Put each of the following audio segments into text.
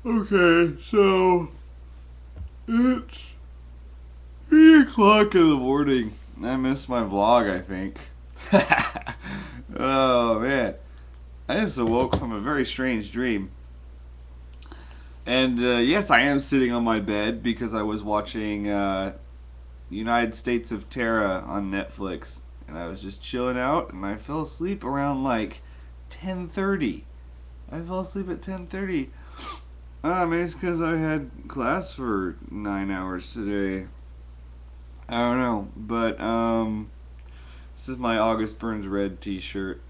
Okay, so it's 3 o'clock in the morning. I missed my vlog, I think. Oh man. I just awoke from a very strange dream. And yes, I am sitting on my bed because I was watching United States of Terra on Netflix. And I was just chilling out and I fell asleep around like 10:30. I fell asleep at 10:30. Maybe it's because I had class for 9 hours today. I don't know, but this is my August Burns Red T-shirt.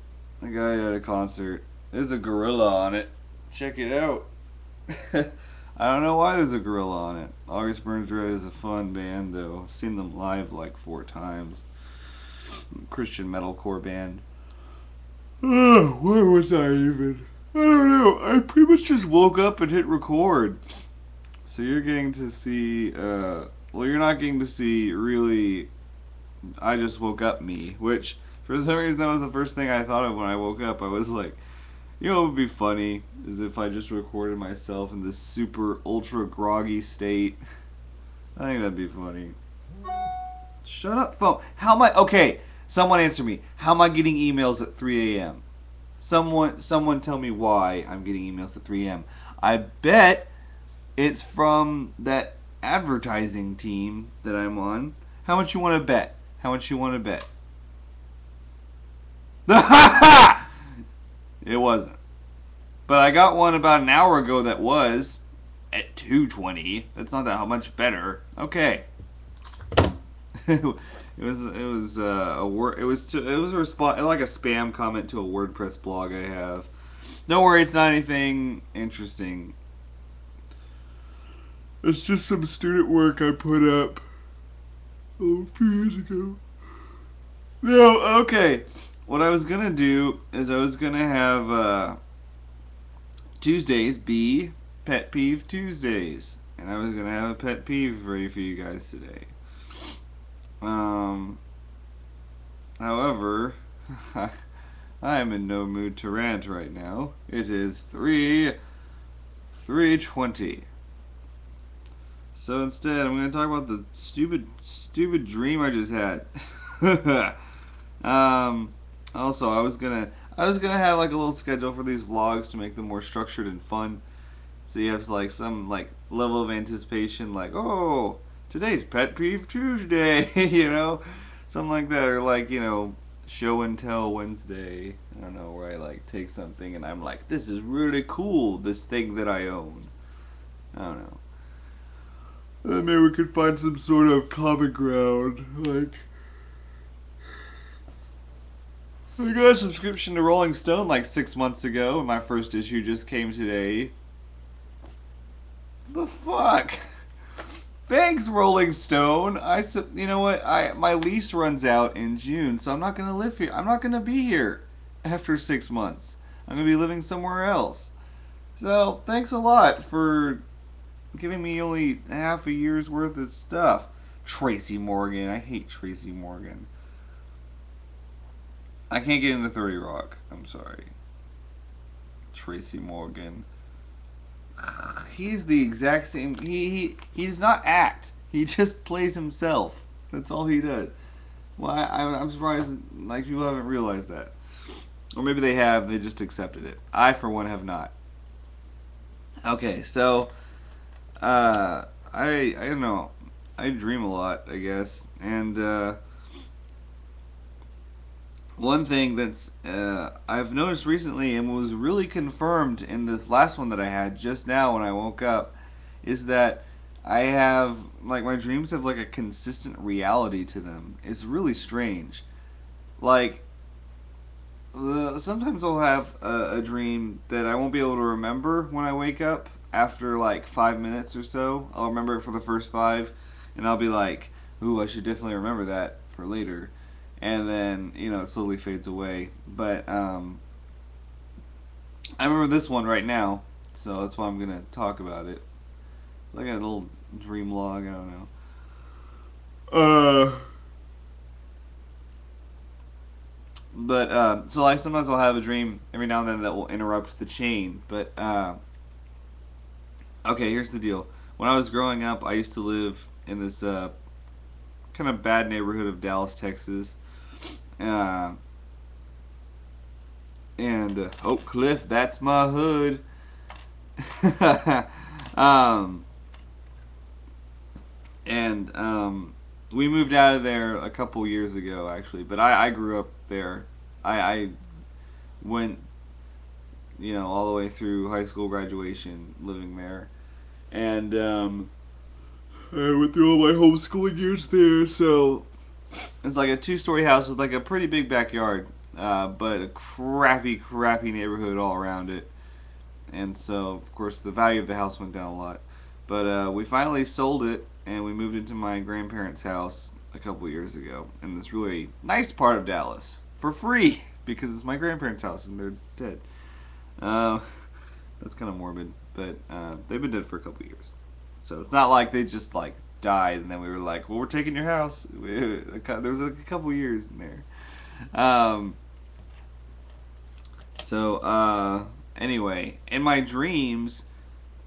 I got it at a concert. There's a gorilla on it. Check it out. I don't know why there's a gorilla on it. August Burns Red is a fun band, though. I've seen them live like 4 times. Christian metalcore band. Oh, where was I even? I don't know. I pretty much just woke up and hit record. So you're getting to see, well, you're not getting to see really, I just woke up me, which for some reason that was the first thing I thought of when I woke up. I was like, you know what would be funny is if I just recorded myself in this super ultra groggy state. I think that'd be funny. Shut up, phone. How am I, okay, someone answer me. How am I getting emails at 3 a.m.? Someone tell me why I'm getting emails at 3 a.m. I bet it's from that advertising team that I'm on. How much you want to bet? How much you want to bet? It wasn't. But I got one about an hour ago that was at 2:20. That's not that much better. Okay. It was a word. It was a response, like a spam comment to a WordPress blog I have. Don't worry, it's not anything interesting. It's just some student work I put up a few years ago. No, okay. What I was gonna do is I was gonna have Tuesdays be Pet Peeve Tuesdays, and I was gonna have a pet peeve ready for you guys today. Um, However, I am in no mood to rant right now. It is 3:20. So instead, I'm going to talk about the stupid dream I just had. um, Also, I was gonna have like a little schedule for these vlogs to make them more structured and fun. So you have like some like level of anticipation, like oh, today's Pet Peeve Tuesday, something like that, or like Show and Tell Wednesday. I don't know, where I like take something and I'm like, this is really cool, this thing that I own. I don't know. Maybe we could find some sort of common ground. Like, I got a subscription to Rolling Stone like 6 months ago, and my first issue just came today. The fuck? Thanks, Rolling Stone. You know what? My lease runs out in June, so I'm not gonna live here. I'm not gonna be here after 6 months. I'm gonna be living somewhere else. So thanks a lot for giving me only half a year's worth of stuff. Tracy Morgan. I hate Tracy Morgan. I can't get into 30 Rock. I'm sorry. Tracy Morgan. He's the exact same. He does not act. He just plays himself. That's all he does. Well, I'm surprised like people haven't realized that, or maybe they have. They just accepted it. I, for one, have not. Okay, so I don't know. I dream a lot, I guess, and one thing that's I've noticed recently and was really confirmed in this last one that I had just now when I woke up is that I have like my dreams have like a consistent reality to them. It's really strange. Like sometimes I'll have a dream that I won't be able to remember when I wake up after like 5 minutes or so. I'll remember it for the first five, and I'll be like, "Ooh, I should definitely remember that for later." And then it slowly fades away. But I remember this one right now, so that's why I'm gonna talk about it. Like a little dream log. I don't know. But so like sometimes I'll have a dream every now and then that will interrupt the chain. But Okay, here's the deal. When I was growing up, I used to live in this kind of bad neighborhood of Dallas, Texas. Uh, and Oak Cliff, that's my hood. um, and we moved out of there a couple years ago, actually. But I grew up there. I went, all the way through high school graduation living there. And I went through all my homeschooling years there, so it's like a two-story house with like a pretty big backyard, but a crappy, crappy neighborhood all around it. And so, of course, the value of the house went down a lot. But we finally sold it, and we moved into my grandparents' house a couple years ago in this really nice part of Dallas for free because it's my grandparents' house and they're dead. Uh, that's kind of morbid, but they've been dead for a couple years, so it's not like they just like died and then we were like, well, we're taking your house. There was a couple years in there. Um, so anyway, in my dreams,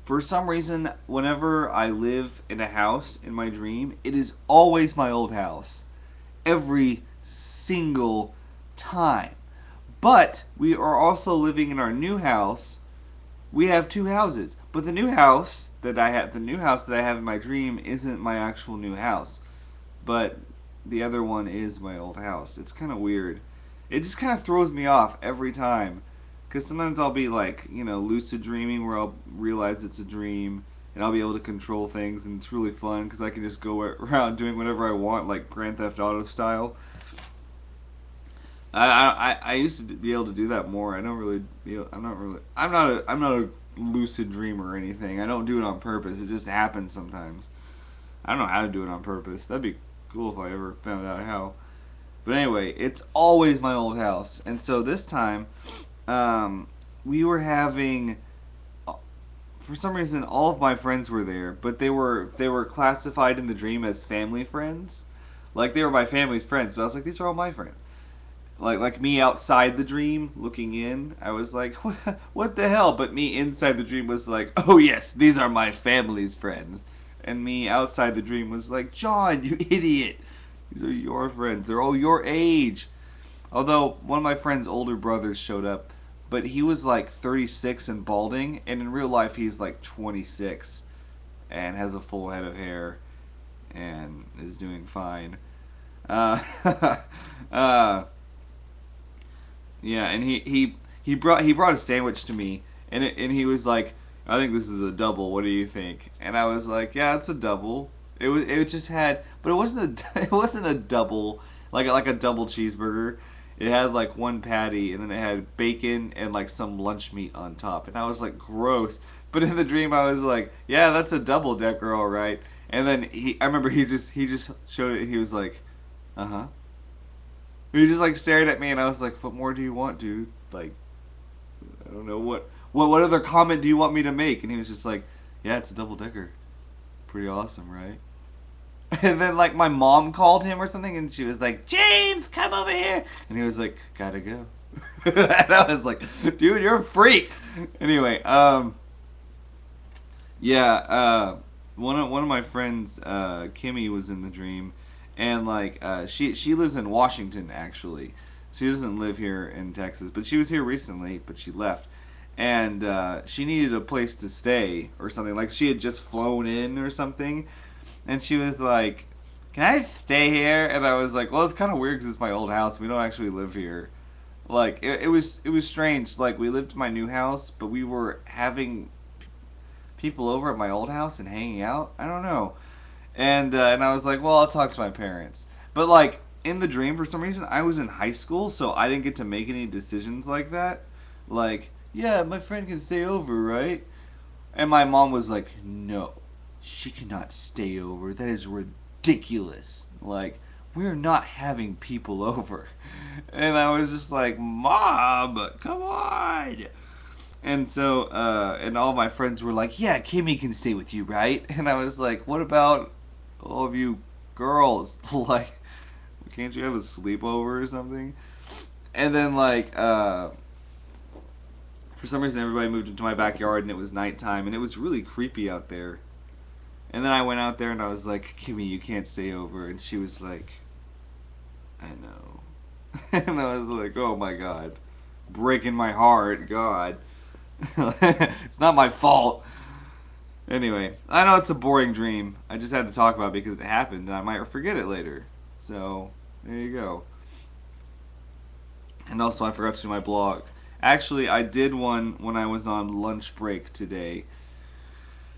for some reason, whenever I live in a house in my dream, it is always my old house. Every single time. But we are also living in our new house. We have two houses, but the new house that I have in my dream isn't my actual new house, but the other one is my old house. It's kind of weird. It just kind of throws me off every time, because sometimes I'll be like, lucid dreaming where I'll realize it's a dream and I'll be able to control things, and it's really fun because I can just go around doing whatever I want, like Grand Theft Auto style. I used to be able to do that more. I don't really. I'm not a lucid dreamer or anything. I don't do it on purpose. It just happens sometimes. I don't know how to do it on purpose. That'd be cool if I ever found out how. But anyway, it's always my old house, and so this time, we were having. For some reason, all of my friends were there, but they were classified in the dream as family friends. Like they were my family's friends, but I was like, these are all my friends. Like me outside the dream looking in, I was like, what the hell? But me inside the dream was like, oh yes, these are my family's friends. And me outside the dream was like, John, you idiot. These are your friends. They're all your age. Although one of my friend's older brothers showed up, but he was like 36 and balding, and in real life he's like 26 and has a full head of hair and is doing fine. Uh, uh, Yeah, and he brought a sandwich to me, and he was like, "I think this is a double. What do you think?" And I was like, "Yeah, it's a double." It just had, but it wasn't a it wasn't a double like a double cheeseburger. It had like one patty, and then it had bacon and like some lunch meat on top, and I was like, "Gross." But in the dream, I was like, "Yeah, that's a double decker, all right." And then I remember he just showed it, and he was like, "Uh huh." He just like stared at me, and I was like, "What more do you want, dude? Like, I don't know what other comment do you want me to make?" And he was just like, "Yeah, it's a double decker. Pretty awesome, right?" And then like my mom called him or something, and she was like, "James, come over here," and he was like, "Gotta go." And I was like, "Dude, you're a freak." Anyway, yeah, one of my friends, Kimmy, was in the dream, and like she lives in Washington actually. She doesn't live here in Texas, but she was here recently, but she left, and she needed a place to stay or something. Like she had just flown in or something, and she was like, "Can I stay here?" And I was like, "Well, it's kind of weird because it's my old house. We don't actually live here." Like it was strange. Like we lived in my new house, but we were having people over at my old house and hanging out. I don't know. And I was like, well, I'll talk to my parents. But like in the dream, for some reason, I was in high school, so I didn't get to make any decisions like that. Like, yeah, my friend can stay over, right? And my mom was like, no, she cannot stay over. That is ridiculous. Like, we're not having people over. And I was just like, Mom, come on. And so, and all my friends were like, yeah, Kimmy can stay with you, right? And I was like, what about all of you girls? Like, can't you have a sleepover or something? And then, like, For some reason, everybody moved into my backyard, and it was nighttime, and it was really creepy out there. And then I went out there, and I was like, Kimmy, you can't stay over. And she was like, I know. And I was like, oh my god. Breaking my heart, God. It's not my fault. Anyway, I know it's a boring dream. I just had to talk about it because it happened, and I might forget it later. So, there you go. And also, I forgot to do my blog. Actually, I did one when I was on lunch break today.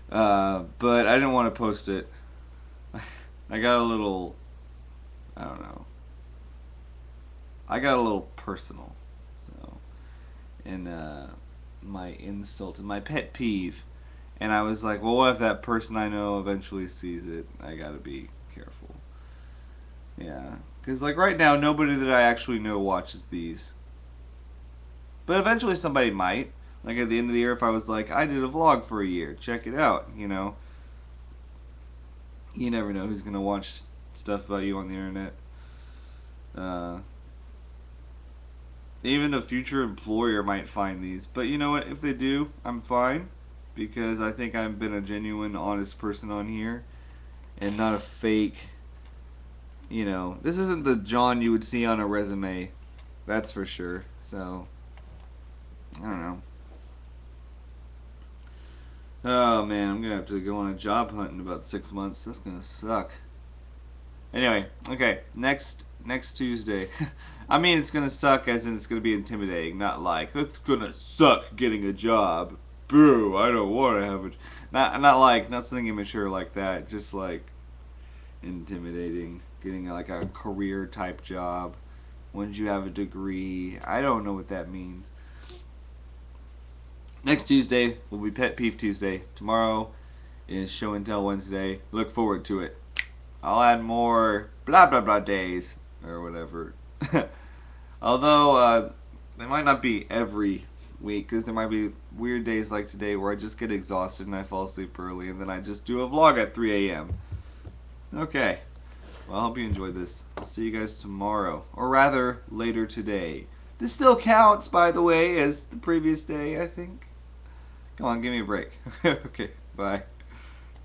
But I didn't want to post it. I got a little, I don't know. I got a little personal. So, and my insult and my pet peeve. And I was like, well, what if that person I know eventually sees it? I gotta be careful. Yeah. Because, like, right now, nobody that I actually know watches these. But eventually somebody might. Like, at the end of the year, if I was like, I did a vlog for a year, check it out, you know? You never know who's going to watch stuff about you on the internet. Even a future employer might find these. But you know what? If they do, I'm fine. Because I think I've been a genuine, honest person on here. And not a fake, you know. This isn't the John you would see on a resume. That's for sure. So, I don't know. Oh man, I'm gonna have to go on a job hunt in about 6 months. That's gonna suck. Anyway, okay, next Tuesday. I mean, it's gonna suck as in it's gonna be intimidating, not like it's gonna suck getting a job. Boo! I don't want to have it. Not something immature like that. Just like intimidating, getting like a career type job. When did you have a degree? I don't know what that means. Next Tuesday will be Pet Peeve Tuesday. Tomorrow is Show and Tell Wednesday. Look forward to it. I'll add more blah blah blah days or whatever. Although they might not be every week because there might be weird days like today where I just get exhausted and I fall asleep early and then I just do a vlog at 3 a.m. Okay. Well, I hope you enjoyed this. I'll see you guys tomorrow. Or rather, later today. This still counts, by the way, as the previous day, I think. Come on, give me a break. Okay, bye.